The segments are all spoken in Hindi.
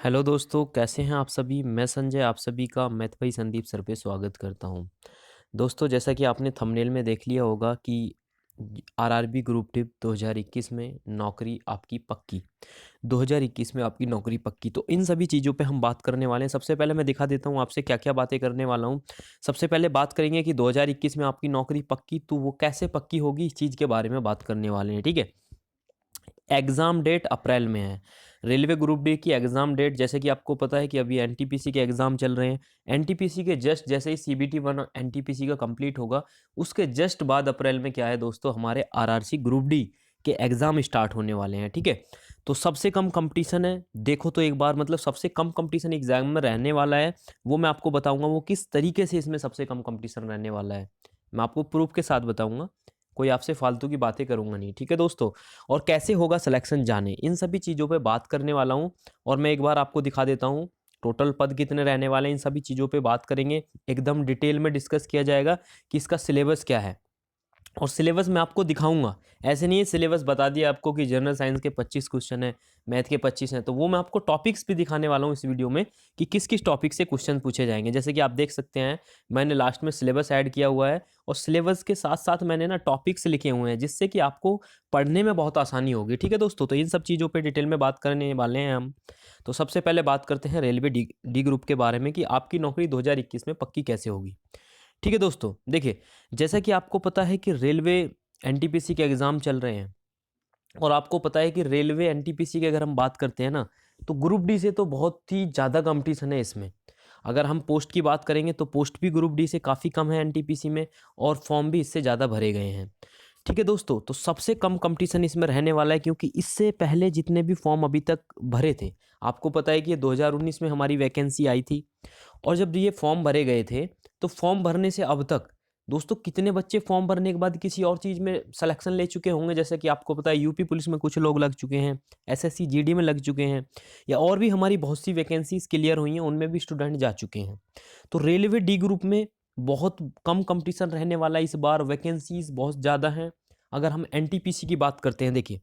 हेलो दोस्तों, कैसे हैं आप सभी। मैं संजय आप सभी का मैथ भाई संदीप सर पे स्वागत करता हूं। दोस्तों, जैसा कि आपने थंबनेल में देख लिया होगा कि आरआरबी ग्रुप डी 2021 में नौकरी आपकी पक्की। 2021 में आपकी नौकरी पक्की, तो इन सभी चीज़ों पे हम बात करने वाले हैं। सबसे पहले मैं दिखा देता हूँ आपसे क्या क्या बातें करने वाला हूँ। सबसे पहले बात करेंगे कि 2021 में आपकी नौकरी पक्की, तो वो कैसे पक्की होगी, इस चीज़ के बारे में बात करने वाले हैं। ठीक है। एग्ज़ाम डेट अप्रैल में है। रेलवे ग्रुप डी की एग्ज़ाम डेट, जैसे कि आपको पता है कि अभी एनटीपीसी के एग्ज़ाम चल रहे हैं। एनटीपीसी के जस्ट जैसे ही सीबीटी 1 एनटीपीसी का कंप्लीट होगा, उसके जस्ट बाद अप्रैल में क्या है दोस्तों, हमारे आरआरसी ग्रुप डी के एग्ज़ाम स्टार्ट होने वाले हैं। ठीक है। तो सबसे कम कंपटीशन है, देखो तो एक बार, मतलब सबसे कम कंपटीशन एग्ज़ाम में रहने वाला है। वो मैं आपको बताऊंगा वो किस तरीके से इसमें सबसे कम कंपटीशन रहने वाला है। मैं आपको प्रूफ के साथ बताऊंगा, कोई आपसे फालतू की बातें करूंगा नहीं। ठीक है दोस्तों। और कैसे होगा सिलेक्शन, जाने इन सभी चीज़ों पे बात करने वाला हूँ। और मैं एक बार आपको दिखा देता हूँ टोटल पद कितने रहने वाले हैं। इन सभी चीज़ों पे बात करेंगे, एकदम डिटेल में डिस्कस किया जाएगा कि इसका सिलेबस क्या है। और सिलेबस मैं आपको दिखाऊंगा, ऐसे नहीं है सिलेबस बता दिया आपको कि जनरल साइंस के 25 क्वेश्चन है, मैथ के 25 हैं, तो वो मैं आपको टॉपिक्स भी दिखाने वाला हूँ इस वीडियो में कि किस किस टॉपिक से क्वेश्चन पूछे जाएंगे। जैसे कि आप देख सकते हैं, मैंने लास्ट में सिलेबस ऐड किया हुआ है, और सिलेबस के साथ साथ मैंने ना टॉपिक्स लिखे हुए हैं, जिससे कि आपको पढ़ने में बहुत आसानी होगी। ठीक है दोस्तों, तो इन सब चीज़ों पर डिटेल में बात करने वाले हैं हम। तो सबसे पहले बात करते हैं रेलवे डी ग्रुप के बारे में कि आपकी नौकरी 2021 में पक्की कैसे होगी। ठीक है दोस्तों, देखिए, जैसा कि आपको पता है कि रेलवे एनटीपीसी के एग्ज़ाम चल रहे हैं, और आपको पता है कि रेलवे एनटीपीसी की अगर हम बात करते हैं ना, तो ग्रुप डी से तो बहुत ही ज़्यादा कंपटीशन है इसमें। अगर हम पोस्ट की बात करेंगे तो पोस्ट भी ग्रुप डी से काफ़ी कम है एनटीपीसी में, और फॉर्म भी इससे ज़्यादा भरे गए हैं। ठीक है दोस्तों, तो सबसे कम कंपटीशन इसमें रहने वाला है, क्योंकि इससे पहले जितने भी फॉर्म अभी तक भरे थे, आपको पता है कि ये 2019 में हमारी वैकेंसी आई थी। और जब ये फॉर्म भरे गए थे, तो फॉर्म भरने से अब तक दोस्तों कितने बच्चे फॉर्म भरने के बाद किसी और चीज़ में सिलेक्शन ले चुके होंगे। जैसे कि आपको पता है यूपी पुलिस में कुछ लोग लग चुके हैं, एसएससी जीडी में लग चुके हैं, या और भी हमारी बहुत सी वैकेंसीज क्लियर हुई हैं, उनमें भी स्टूडेंट जा चुके हैं। तो रेलवे डी ग्रुप में बहुत कम कंपटीशन रहने वाला है इस बार, वैकेंसीज बहुत ज़्यादा हैं। अगर हम एनटीपीसी की बात करते हैं, देखिए,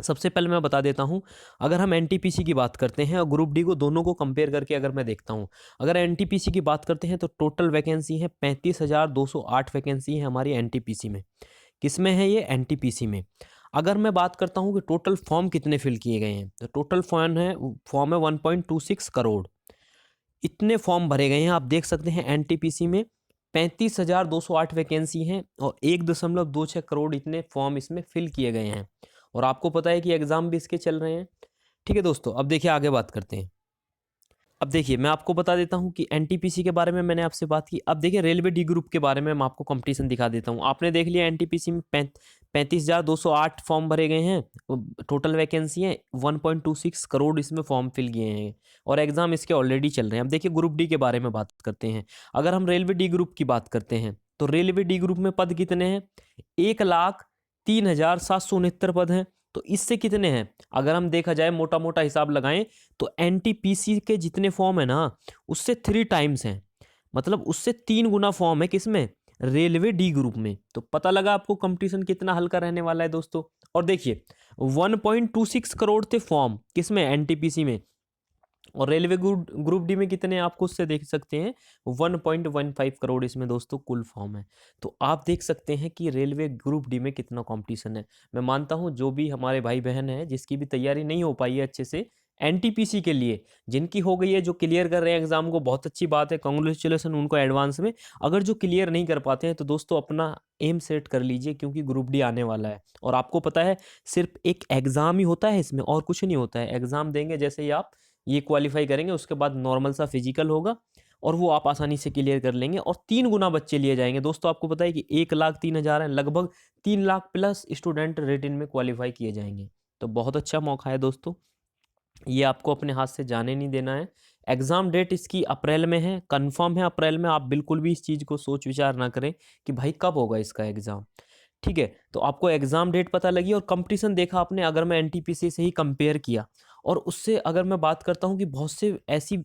सबसे पहले मैं बता देता हूं, अगर हम एनटीपीसी की बात करते हैं और ग्रुप डी को, दोनों को कंपेयर करके अगर मैं देखता हूं, अगर एनटीपीसी की बात करते हैं तो टोटल वैकेंसी है 35,208 वैकेंसी है हमारी एनटीपीसी में। किसमें है ये, एनटीपीसी में। अगर मैं बात करता हूं कि टोटल फॉर्म कितने फिल किए गए हैं, तो टोटल फॉर्म है 1.26 करोड़। इतने फॉर्म भरे गए हैं, आप देख सकते हैं एनटीपीसी में 35,208 वैकेंसी हैं, और 1.26 करोड़ इतने फॉर्म इसमें फिल किए गए हैं। और आपको पता है कि एग्ज़ाम भी इसके चल रहे हैं। ठीक है दोस्तों, अब देखिए आगे बात करते हैं। अब देखिए, मैं आपको बता देता हूँ कि एनटीपीसी के बारे में मैंने आपसे बात की। अब देखिए रेलवे डी ग्रुप के बारे में मैं आपको कंपटीशन दिखा देता हूँ। आपने देख लिया एनटीपीसी में 35,208 फॉर्म भरे गए हैं, टोटल वैकेंसी है 1.26 करोड़ इसमें फॉर्म फिल किए हैं, और एग्जाम इसके ऑलरेडी चल रहे हैं। अब देखिए ग्रुप डी के बारे में बात करते हैं। अगर हम रेलवे डी ग्रुप की बात करते हैं, तो रेलवे डी ग्रुप में पद कितने हैं, 1,03,769 पद हैं। तो इससे कितने हैं, अगर हम देखा जाए मोटा मोटा हिसाब लगाएं, तो एनटीपीसी के जितने फॉर्म है ना, उससे 3 टाइम्स हैं। मतलब उससे 3 गुना फॉर्म है किसमें, रेलवे डी ग्रुप में। तो पता लगा आपको कंपटीशन कितना हल्का रहने वाला है दोस्तों। और देखिए 1.26 करोड़ थे फॉर्म किसमें, एनटीपीसी में, और रेलवे ग्रुप डी में कितने आपको उससे देख सकते हैं, 1.15 करोड़ इसमें दोस्तों कुल फॉर्म है। तो आप देख सकते हैं कि रेलवे ग्रुप डी में कितना कंपटीशन है। मैं मानता हूं जो भी हमारे भाई बहन हैं जिसकी भी तैयारी नहीं हो पाई है अच्छे से एनटीपीसी के लिए, जिनकी हो गई है, जो क्लियर कर रहे हैं एग्जाम को, बहुत अच्छी बात है, कॉन्ग्रेचुलेसन उनको एडवांस में। अगर जो क्लियर नहीं कर पाते हैं तो दोस्तों अपना एम सेट कर लीजिए, क्योंकि ग्रुप डी आने वाला है। और आपको पता है सिर्फ एक एग्जाम ही होता है इसमें, और कुछ नहीं होता है। एग्जाम देंगे जैसे ही आप ये क्वालिफाई करेंगे, उसके बाद नॉर्मल सा फिजिकल होगा, और वो आप आसानी से क्लियर कर लेंगे, और 3 गुना बच्चे लिए जाएंगे दोस्तों। आपको पता है कि 1,03,000 है, लगभग 3 लाख प्लस स्टूडेंट रिटन में क्वालिफाई किए जाएंगे। तो बहुत अच्छा मौका है दोस्तों, ये आपको अपने हाथ से जाने नहीं देना है। एग्ज़ाम डेट इसकी अप्रैल में है, कंफर्म है अप्रैल में। आप बिल्कुल भी इस चीज़ को सोच विचार ना करें कि भाई कब होगा इसका एग्ज़ाम। ठीक है, तो आपको एग्ज़ाम डेट पता लगी, और कंपटीशन देखा आपने, अगर मैं एनटीपीसी से ही कंपेयर किया, और उससे अगर मैं बात करता हूँ कि बहुत से ऐसी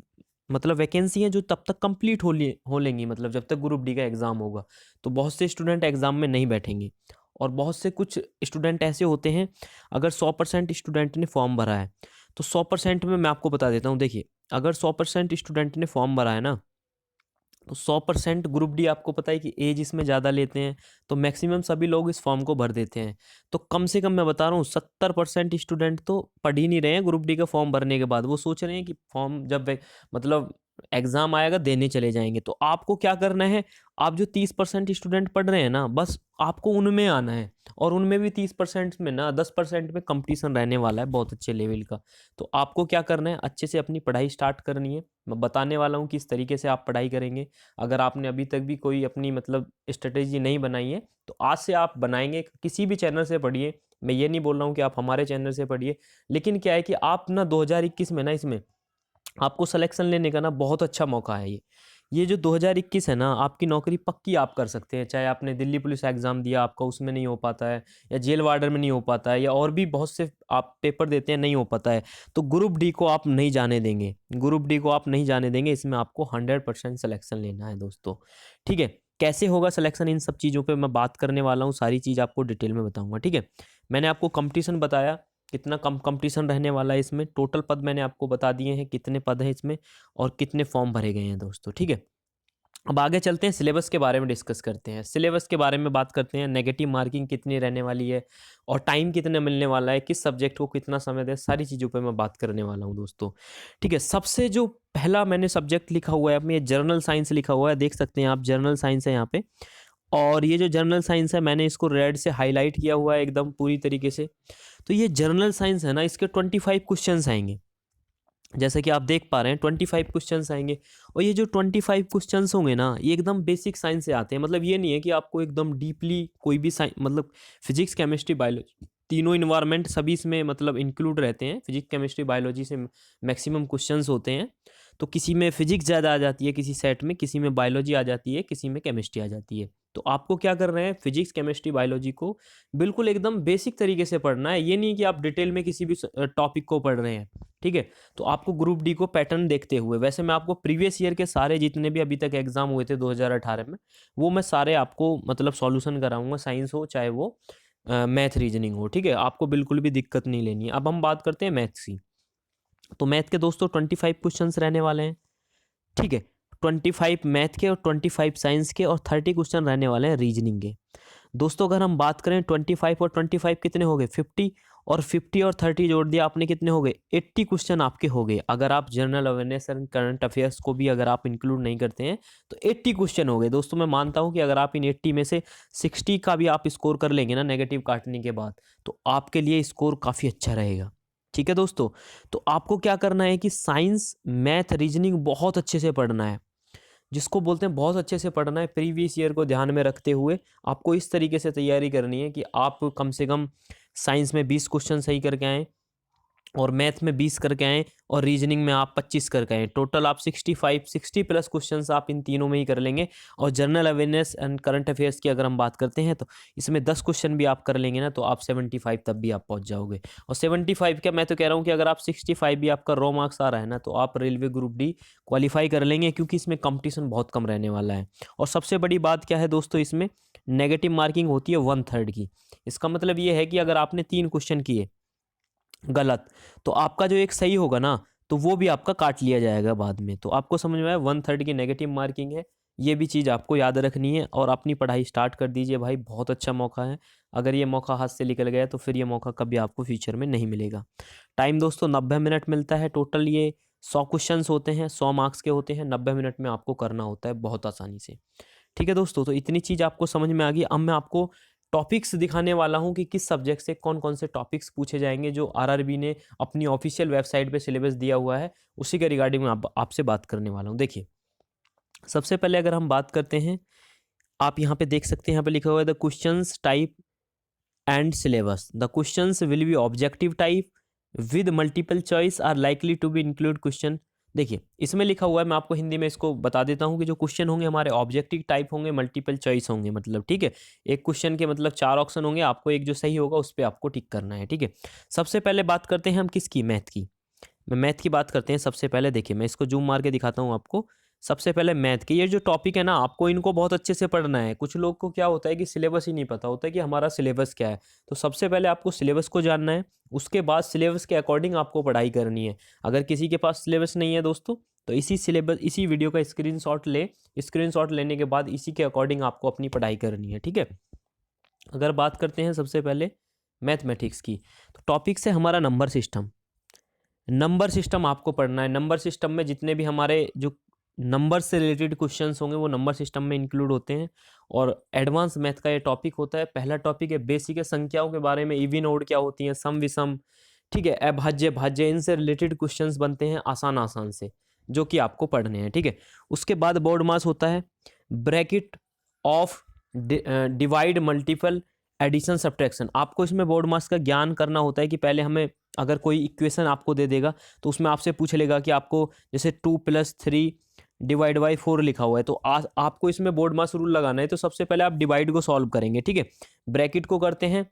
मतलब वैकेंसी हैं जो तब तक कंप्लीट हो लेंगी, मतलब जब तक ग्रुप डी का एग्ज़ाम होगा, तो बहुत से स्टूडेंट एग्ज़ाम में नहीं बैठेंगे। और बहुत से कुछ स्टूडेंट ऐसे होते हैं, अगर 100% स्टूडेंट ने फॉर्म भरा है, तो 100% में मैं आपको बता देता हूँ, देखिए अगर 100% स्टूडेंट ने फॉर्म भरा है ना, तो 100% ग्रुप डी आपको पता है कि एज इसमें ज़्यादा लेते हैं, तो मैक्सिमम सभी लोग इस फॉर्म को भर देते हैं। तो कम से कम मैं बता रहा हूँ 70% स्टूडेंट तो पढ़ ही नहीं रहे हैं ग्रुप डी का फॉर्म भरने के बाद, वो सोच रहे हैं कि फॉर्म जब मतलब एग्ज़ाम आएगा देने चले जाएंगे। तो आपको क्या करना है, आप जो 30% स्टूडेंट पढ़ रहे हैं ना, बस आपको उनमें आना है, और उनमें भी 30% में ना 10% में कंपटीशन रहने वाला है बहुत अच्छे लेवल का। तो आपको क्या करना है, अच्छे से अपनी पढ़ाई स्टार्ट करनी है। मैं बताने वाला हूँ किस तरीके से आप पढ़ाई करेंगे। अगर आपने अभी तक भी कोई अपनी मतलब स्ट्रेटेजी नहीं बनाई है, तो आज से आप बनाएंगे। किसी भी चैनल से पढ़िए, मैं ये नहीं बोल रहा हूँ कि आप हमारे चैनल से पढ़िए, लेकिन क्या है कि आप ना 2021 में ना इसमें आपको सिलेक्शन लेने का ना बहुत अच्छा मौका है। ये जो 2021 है ना, आपकी नौकरी पक्की आप कर सकते हैं। चाहे आपने दिल्ली पुलिस एग्ज़ाम दिया, आपका उसमें नहीं हो पाता है, या जेल वार्डन में नहीं हो पाता है, या और भी बहुत से आप पेपर देते हैं नहीं हो पाता है, तो ग्रुप डी को आप नहीं जाने देंगे। ग्रुप डी को आप नहीं जाने देंगे, इसमें आपको 100% सिलेक्शन लेना है दोस्तों। ठीक है, कैसे होगा सिलेक्शन, इन सब चीज़ों पे मैं बात करने वाला हूँ, सारी चीज़ आपको डिटेल में बताऊँगा। ठीक है, मैंने आपको कंपटीशन बताया, कितना कम कंपटीशन रहने वाला है इसमें। टोटल पद मैंने आपको बता दिए हैं, कितने पद हैं इसमें और कितने फॉर्म भरे गए हैं दोस्तों। ठीक है, अब आगे चलते हैं, सिलेबस के बारे में डिस्कस करते हैं। सिलेबस के बारे में बात करते हैं, नेगेटिव मार्किंग कितनी रहने वाली है और टाइम कितना मिलने वाला है, किस सब्जेक्ट को कितना समय दें, सारी चीज़ों पे मैं बात करने वाला हूँ दोस्तों। ठीक है, सबसे जो पहला मैंने सब्जेक्ट लिखा हुआ है अपने, जर्नल साइंस लिखा हुआ है, देख सकते हैं आप, जर्नल साइंस है यहाँ पे। और ये जो जर्नल साइंस है, मैंने इसको रेड से हाईलाइट किया हुआ है एकदम पूरी तरीके से। तो ये जर्नल साइंस है ना, इसके 25 क्वेश्चंस आएंगे, जैसे कि आप देख पा रहे हैं 25 क्वेश्चंस आएंगे। और ये जो 25 क्वेश्चंस होंगे ना, ये एकदम बेसिक साइंस से आते हैं। मतलब ये नहीं है कि आपको एकदम डीपली कोई भी साइंस, मतलब फिजिक्स केमिस्ट्री बायोलॉजी तीनों इन्वायरमेंट सभी इसमें मतलब इंक्लूड रहते हैं। फिजिक्स केमिस्ट्री बायोलॉजी से मैक्सिमम क्वेश्चंस होते हैं। तो किसी में फिजिक्स ज़्यादा आ जाती है, किसी सेट में, किसी में बायोलॉजी आ जाती है, किसी में केमिस्ट्री आ जाती है। तो आपको क्या कर रहे हैं, फिजिक्स केमिस्ट्री बायोलॉजी को बिल्कुल एकदम बेसिक तरीके से पढ़ना है। ये नहीं कि आप डिटेल में किसी भी टॉपिक को पढ़ रहे हैं। ठीक है, तो आपको ग्रुप डी को पैटर्न देखते हुए, वैसे मैं आपको प्रीवियस ईयर के सारे जितने भी अभी तक एग्जाम हुए थे 2018 में, वो मैं सारे आपको मतलब सॉल्यूशन कराऊंगा, साइंस हो चाहे वो मैथ रीजनिंग हो। ठीक है, आपको बिल्कुल भी दिक्कत नहीं लेनी है। अब हम बात करते हैं मैथ्स की। तो मैथ के दोस्तों 25 क्वेश्चंस रहने वाले हैं। ठीक है, 25 मैथ के और 25 साइंस के और 30 क्वेश्चन रहने वाले हैं रीजनिंग के। दोस्तों अगर हम बात करें 25 और 25 कितने हो गए, 50, और 50 और 30 जोड़ दिया आपने, कितने हो गए, 80 क्वेश्चन आपके हो गए। अगर आप general awareness and current affairs को भी अगर आप इंक्लूड नहीं करते हैं, तो 80 क्वेश्चन हो गए दोस्तों। मैं मानता हूं कि अगर आप इन 80 में से 60 का भी आप स्कोर कर लेंगे ना नेगेटिव काटने के बाद, तो आपके लिए स्कोर काफ़ी अच्छा रहेगा। ठीक है दोस्तों, तो आपको क्या करना है कि साइंस, मैथ, रीजनिंग बहुत अच्छे से पढ़ना है। जिसको बोलते हैं बहुत अच्छे से पढ़ना है, प्रीवियस ईयर को ध्यान में रखते हुए आपको इस तरीके से तैयारी करनी है कि आप कम से कम साइंस में 20 क्वेश्चन सही करके आएँ, और मैथ में 20 करके आएँ, और रीजनिंग में आप 25 करके आएँ। टोटल आप 60 प्लस क्वेश्चंस आप इन तीनों में ही कर लेंगे। और general awareness and current affairs की अगर हम बात करते हैं, तो इसमें 10 क्वेश्चन भी आप कर लेंगे ना, तो आप 75 तब भी आप पहुंच जाओगे। और 75 क्या, मैं तो कह रहा हूँ कि अगर आप 65 भी आपका रॉ मार्क्स आ रहा है ना, तो आप रेलवे ग्रुप डी क्वालिफाई कर लेंगे, क्योंकि इसमें कंपटीशन बहुत कम रहने वाला है। और सबसे बड़ी बात क्या है दोस्तों, इसमें नेगेटिव मार्किंग होती है 1/3 की। इसका मतलब ये है कि अगर आपने 3 क्वेश्चन किए गलत, तो आपका जो एक सही होगा ना, तो वो भी आपका काट लिया जाएगा बाद में। तो आपको समझ में आया, 1/3 की नेगेटिव मार्किंग है। ये भी चीज़ आपको याद रखनी है, और अपनी पढ़ाई स्टार्ट कर दीजिए भाई, बहुत अच्छा मौका है। अगर ये मौका हाथ से निकल गया, तो फिर ये मौका कभी आपको फ्यूचर में नहीं मिलेगा। टाइम दोस्तों 90 मिनट मिलता है टोटल। ये 100 क्वेश्चंस होते हैं, 100 मार्क्स के होते हैं, 90 मिनट में आपको करना होता है बहुत आसानी से। ठीक है दोस्तों, तो इतनी चीज़ आपको समझ में आ गई। अब मैं आपको टॉपिक्स दिखाने वाला हूं कि किस सब्जेक्ट से कौन कौन से टॉपिक्स पूछे जाएंगे, जो आरआरबी ने अपनी ऑफिशियल वेबसाइट पे सिलेबस दिया हुआ है, उसी के रिगार्डिंग मैं आपसे बात करने वाला हूं। देखिए, सबसे पहले अगर हम बात करते हैं, आप यहाँ पे देख सकते हैं, यहाँ पे लिखा हुआ है the questions type and syllabus. The questions will be objective type with multiple choice are likely to be include question. देखिए, इसमें लिखा हुआ है, मैं आपको हिंदी में इसको बता देता हूँ कि जो क्वेश्चन होंगे हमारे ऑब्जेक्टिव टाइप होंगे, मल्टीपल चॉइस होंगे, मतलब ठीक है। एक क्वेश्चन के मतलब 4 ऑप्शन होंगे, आपको एक जो सही होगा उस पर आपको टिक करना है। ठीक है, सबसे पहले बात करते हैं हम किसकी, मैथ की। मैं मैथ की बात करते हैं सबसे पहले। देखिए, मैं इसको जूम मार के दिखाता हूँ आपको। सबसे पहले मैथ के ये जो टॉपिक है ना, आपको इनको बहुत अच्छे से पढ़ना है। कुछ लोग को क्या होता है कि सिलेबस ही नहीं पता होता है कि हमारा सिलेबस क्या है। तो सबसे पहले आपको सिलेबस को जानना है, उसके बाद सिलेबस के अकॉर्डिंग आपको पढ़ाई करनी है। अगर किसी के पास सिलेबस नहीं है दोस्तों, तो इसी वीडियो का स्क्रीनशॉट ले। स्क्रीनशॉट लेने के बाद इसी के अकॉर्डिंग आपको अपनी पढ़ाई करनी है, ठीक है। अगर बात करते हैं सबसे पहले मैथमेटिक्स की, तो टॉपिक से हमारा नंबर सिस्टम। नंबर सिस्टम आपको पढ़ना है। नंबर सिस्टम में जितने भी हमारे जो नंबर से रिलेटेड क्वेश्चंस होंगे वो नंबर सिस्टम में इंक्लूड होते हैं। और एडवांस मैथ का ये टॉपिक होता है। पहला टॉपिक है बेसिक है संख्याओं के बारे में, इवन ओड क्या होती हैं, सम विषम, ठीक है, अभाज्य भाज्य, इनसे रिलेटेड क्वेश्चंस बनते हैं आसान आसान से, जो कि आपको पढ़ने हैं, ठीक है। उसके बाद बोर्ड मास होता है, bracket of divide multiple addition subtraction. आपको इसमें बोर्ड मास का ज्ञान करना होता है कि पहले हमें अगर कोई इक्वेशन आपको दे देगा तो उसमें आपसे पूछ लेगा कि आपको जैसे 2+3 डिवाइड बाई 4 लिखा हुआ है, तो आपको इसमें बोर्ड मास रूल लगाना है। तो सबसे पहले आप डिवाइड को सॉल्व करेंगे, ठीक है। ब्रैकेट को करते हैं,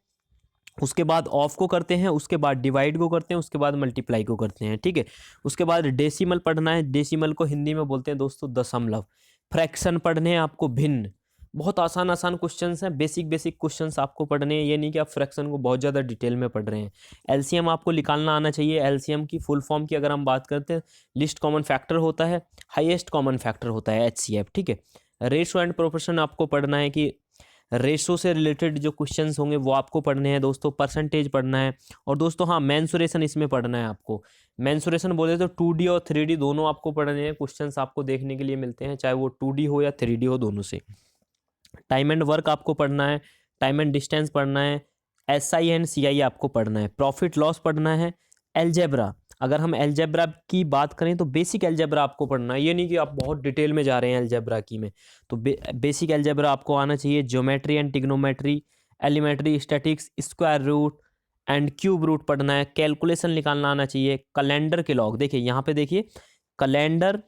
उसके बाद ऑफ को करते हैं, उसके बाद डिवाइड को करते हैं, उसके बाद मल्टीप्लाई को करते हैं, ठीक है। उसके बाद डेसिमल पढ़ना है। डेसिमल को हिंदी में बोलते हैं दोस्तों दशमलव। फ्रैक्शन पढ़ने हैं आपको, भिन्न। बहुत आसान आसान क्वेश्चंस हैं, बेसिक बेसिक क्वेश्चंस आपको पढ़ने हैं। ये नहीं कि आप फ्रैक्शन को बहुत ज़्यादा डिटेल में पढ़ रहे हैं। एलसीएम आपको निकालना आना चाहिए। एलसीएम की फुल फॉर्म की अगर हम बात करते हैं, लिस्ट कॉमन फैक्टर होता है, हाईएस्ट कॉमन फैक्टर होता है, एचसीएफ, ठीक है। रेशो एंड प्रोपोर्शन आपको पढ़ना है कि रेशो से रिलेटेड जो क्वेश्चंस होंगे वो आपको पढ़ने हैं दोस्तों। परसेंटेज पढ़ना है। और दोस्तों हाँ, मेंसुरेशन इसमें पढ़ना है आपको। मेंसुरेशन बोले तो 2D और 3D दोनों आपको पढ़ने हैं। क्वेश्चंस आपको देखने के लिए मिलते हैं, चाहे वो 2D हो या 3D हो, दोनों से। टाइम एंड वर्क आपको पढ़ना है। टाइम एंड डिस्टेंस पढ़ना है। SI एंड CI आपको पढ़ना है। प्रॉफिट लॉस पढ़ना है। एलजेब्रा, अगर हम एलजेब्रा की बात करें तो बेसिक एलजेब्रा आपको पढ़ना है। ये नहीं कि आप बहुत डिटेल में जा रहे हैं एलजेब्रा की में, तो बेसिक एलजेब्रा आपको आना चाहिए। Geometry and trigonometry, elementary statics, square root and cube root पढ़ना है। कैलकुलेशन निकालना आना चाहिए। कैलेंडर क्लॉक, देखिए यहाँ पे देखिए, कैलेंडर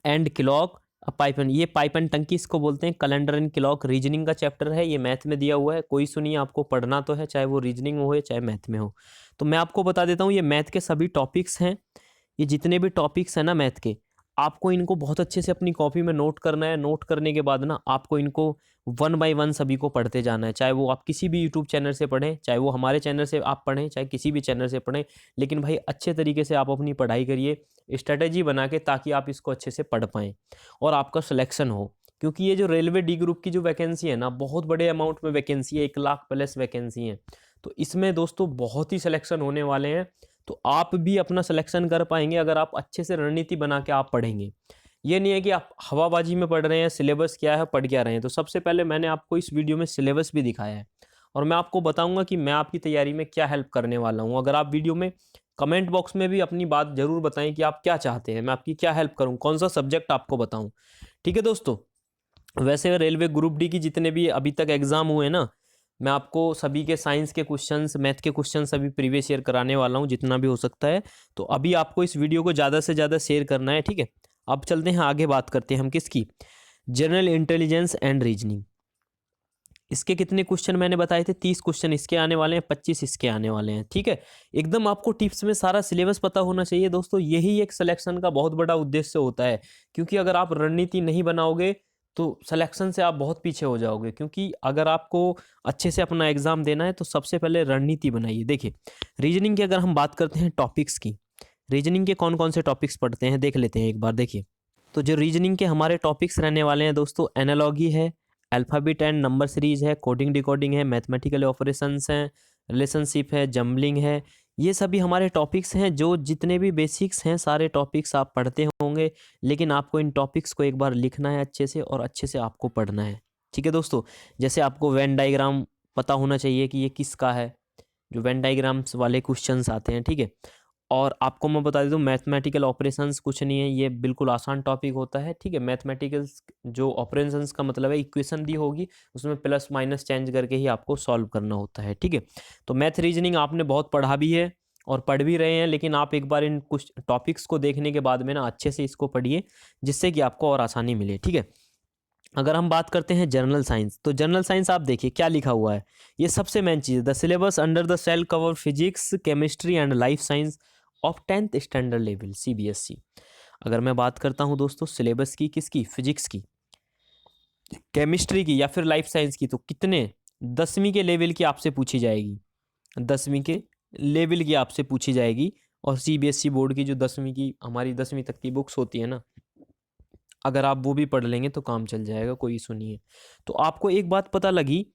एंड क्लॉक, पाइपन, ये पाइपन टंकी इसको बोलते हैं। कैलेंडर एंड क्लॉक रीजनिंग का चैप्टर है, ये मैथ में दिया हुआ है। कोई सुनिए, आपको पढ़ना तो है, चाहे वो रीजनिंग में हो या चाहे मैथ में हो। तो मैं आपको बता देता हूँ, ये मैथ के सभी टॉपिक्स हैं। ये जितने भी टॉपिक्स हैं ना मैथ के, आपको इनको बहुत अच्छे से अपनी कॉपी में नोट करना है। नोट करने के बाद ना आपको इनको 1 बाय 1 सभी को पढ़ते जाना है। चाहे वो आप किसी भी यूट्यूब चैनल से पढ़ें, चाहे वो हमारे चैनल से आप पढ़ें, चाहे किसी भी चैनल से पढ़ें, लेकिन भाई अच्छे तरीके से आप अपनी पढ़ाई करिए, स्ट्रेटेजी बना के, ताकि आप इसको अच्छे से पढ़ पाएँ और आपका सिलेक्शन हो। क्योंकि ये जो रेलवे डी ग्रुप की जो वैकेंसी है ना, बहुत बड़े अमाउंट में वैकेंसी है, 1 लाख प्लस वैकेंसी है। तो इसमें दोस्तों बहुत ही सिलेक्शन होने वाले हैं। तो आप भी अपना सिलेक्शन कर पाएंगे अगर आप अच्छे से रणनीति बना के आप पढ़ेंगे। ये नहीं है कि आप हवाबाजी में पढ़ रहे हैं, सिलेबस क्या है पढ़ क्या रहे हैं। तो सबसे पहले मैंने आपको इस वीडियो में सिलेबस भी दिखाया है, और मैं आपको बताऊंगा कि मैं आपकी तैयारी में क्या हेल्प करने वाला हूँ। अगर आप वीडियो में कमेंट बॉक्स में भी अपनी बात जरूर बताएं कि आप क्या चाहते हैं, मैं आपकी क्या हेल्प करूँ, कौन सा सब्जेक्ट आपको बताऊँ, ठीक है दोस्तों। वैसे रेलवे ग्रुप डी की जितने भी अभी तक एग्जाम हुए ना, मैं आपको सभी के साइंस के क्वेश्चंस, मैथ के क्वेश्चंस सभी प्रीवियस ईयर कराने वाला हूँ जितना भी हो सकता है। तो अभी आपको इस वीडियो को ज़्यादा से ज़्यादा शेयर करना है, ठीक है। अब चलते हैं आगे, बात करते हैं हम किसकी, जनरल इंटेलिजेंस एंड रीजनिंग। इसके कितने क्वेश्चन मैंने बताए थे, 30 क्वेश्चन इसके आने वाले हैं, 25 इसके आने वाले हैं, ठीक है। एकदम आपको टिप्स में सारा सिलेबस पता होना चाहिए दोस्तों। यही एक सिलेक्शन का बहुत बड़ा उद्देश्य होता है। क्योंकि अगर आप रणनीति नहीं बनाओगे तो सिलेक्शन से आप बहुत पीछे हो जाओगे। क्योंकि अगर आपको अच्छे से अपना एग्जाम देना है तो सबसे पहले रणनीति बनाइए। देखिए, रीजनिंग की अगर हम बात करते हैं टॉपिक्स की, रीजनिंग के कौन कौन से टॉपिक्स पढ़ते हैं देख लेते हैं एक बार। देखिए, तो जो रीजनिंग के हमारे टॉपिक्स रहने वाले हैं दोस्तों, एनालॉगी है, अल्फ़ाबेट एंड नंबर सीरीज है, कोडिंग डिकोडिंग है, मैथमेटिकल ऑपरेशंस हैं, रिलेशनशिप है, जम्बलिंग है। ये सभी हमारे टॉपिक्स हैं। जो जितने भी बेसिक्स हैं सारे टॉपिक्स आप पढ़ते होंगे, लेकिन आपको इन टॉपिक्स को एक बार लिखना है अच्छे से, और अच्छे से आपको पढ़ना है, ठीक है दोस्तों। जैसे आपको वेन डायग्राम पता होना चाहिए कि ये किसका है, जो वेन डायग्राम्स वाले क्वेश्चंस आते हैं, ठीक है। और आपको मैं बता देता हूँ, मैथमेटिकल ऑपरेशंस कुछ नहीं है, ये बिल्कुल आसान टॉपिक होता है, ठीक है। मैथमेटिकल्स जो ऑपरेशंस का मतलब है, इक्वेशन दी होगी उसमें प्लस माइनस चेंज करके ही आपको सॉल्व करना होता है, ठीक है। तो मैथ रीजनिंग आपने बहुत पढ़ा भी है और पढ़ भी रहे हैं, लेकिन आप एक बार इन कुछ टॉपिक्स को देखने के बाद में ना अच्छे से इसको पढ़िए, जिससे कि आपको और आसानी मिले, ठीक है। अगर हम बात करते हैं जनरल साइंस, तो जनरल साइंस आप देखिए क्या लिखा हुआ है। ये सबसे मेन चीज़, the syllabus under the sell cover physics, chemistry and life science of 10th standard level CBSE। अगर मैं बात करता हूँ दोस्तों सिलेबस की, किसकी, फिजिक्स की, केमिस्ट्री की या फिर लाइफ साइंस की, तो कितने 10वीं के लेवल की आपसे पूछी जाएगी, 10वीं के लेवल की आपसे पूछी जाएगी। और सीबीएसई बोर्ड की जो 10वीं की हमारी 10वीं तक की बुक्स होती है ना, अगर आप वो भी पढ़ लेंगे तो काम चल जाएगा, कोई इशू नहीं है। तो आपको एक बात पता लगी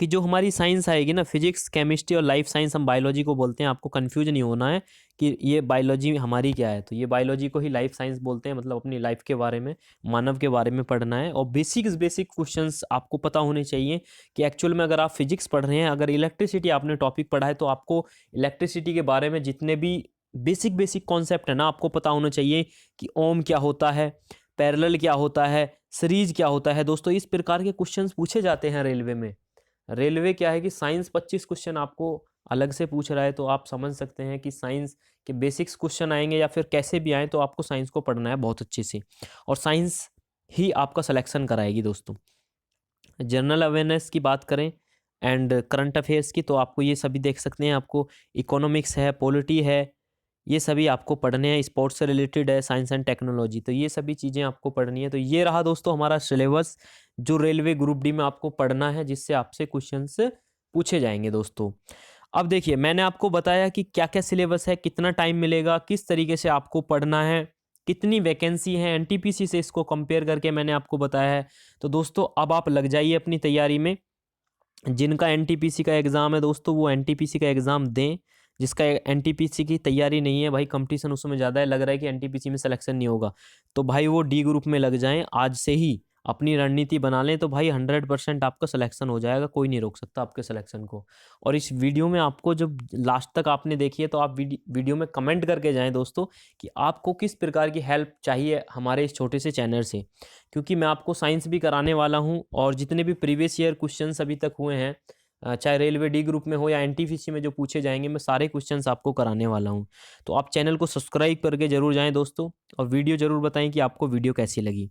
कि जो हमारी साइंस आएगी ना, फिजिक्स, केमिस्ट्री और लाइफ साइंस, हम बायोलॉजी को बोलते हैं, आपको कंफ्यूज नहीं होना है कि ये बायोलॉजी हमारी क्या है। तो ये बायोलॉजी को ही लाइफ साइंस बोलते हैं, मतलब अपनी लाइफ के बारे में, मानव के बारे में पढ़ना है। और बेसिक क्वेश्चंस आपको पता होने चाहिए कि एक्चुअल में अगर आप फिजिक्स पढ़ रहे हैं, अगर इलेक्ट्रिसिटी आपने टॉपिक पढ़ा है, तो आपको इलेक्ट्रिसिटी के बारे में जितने भी बेसिक कॉन्सेप्ट है ना, आपको पता होना चाहिए कि ओम क्या होता है, पैरेलल क्या होता है, सीरीज क्या होता है। दोस्तों इस प्रकार के क्वेश्चंस पूछे जाते हैं रेलवे में। रेलवे क्या है कि साइंस 25 क्वेश्चन आपको अलग से पूछ रहा है, तो आप समझ सकते हैं कि साइंस के बेसिक्स क्वेश्चन आएंगे या फिर कैसे भी आए, तो आपको साइंस को पढ़ना है बहुत अच्छे से, और साइंस ही आपका सिलेक्शन कराएगी दोस्तों। जनरल अवेयरनेस की बात करें एंड करंट अफेयर्स की, तो आपको ये सभी देख सकते हैं, आपको इकोनॉमिक्स है, पॉलिटी है, ये सभी आपको पढ़ने हैं। स्पोर्ट्स से रिलेटेड है, साइंस एंड टेक्नोलॉजी, तो ये सभी चीज़ें आपको पढ़नी है। तो ये रहा दोस्तों हमारा सिलेबस जो रेलवे ग्रुप डी में आपको पढ़ना है, जिससे आपसे क्वेश्चंस पूछे जाएंगे दोस्तों। अब देखिए मैंने आपको बताया कि क्या क्या सिलेबस है, कितना टाइम मिलेगा, किस तरीके से आपको पढ़ना है, कितनी वैकेंसी है, एनटीपीसी से इसको कंपेयर करके मैंने आपको बताया है। तो दोस्तों अब आप लग जाइए अपनी तैयारी में। जिनका एनटीपीसी का एग्ज़ाम है दोस्तों, वो एनटीपीसी का एग्ज़ाम दें। जिसका एनटीपीसी की तैयारी नहीं है भाई, कंपटीशन उसमें ज़्यादा है, लग रहा है कि एनटीपीसी में सिलेक्शन नहीं होगा, तो भाई वो डी ग्रुप में लग जाएं। आज से ही अपनी रणनीति बना लें, तो भाई 100% आपका सिलेक्शन हो जाएगा, कोई नहीं रोक सकता आपके सिलेक्शन को। और इस वीडियो में आपको जब लास्ट तक आपने देखी है, तो आप वीडियो में कमेंट करके जाएँ दोस्तों कि आपको किस प्रकार की हेल्प चाहिए हमारे इस छोटे से चैनल से, क्योंकि मैं आपको साइंस भी कराने वाला हूँ, और जितने भी प्रीवियस ईयर क्वेश्चंस अभी तक हुए हैं, चाहे रेलवे डी ग्रुप में हो या एनटीपीसी में जो पूछे जाएंगे, मैं सारे क्वेश्चंस आपको कराने वाला हूँ। तो आप चैनल को सब्सक्राइब करके जरूर जाएं दोस्तों, और वीडियो जरूर बताएं कि आपको वीडियो कैसी लगी।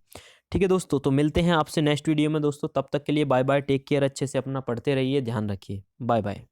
ठीक है दोस्तों, तो मिलते हैं आपसे नेक्स्ट वीडियो में दोस्तों, तब तक के लिए बाय बाय, टेक केयर, अच्छे से अपना पढ़ते रहिए, ध्यान रखिए, बाय बाय।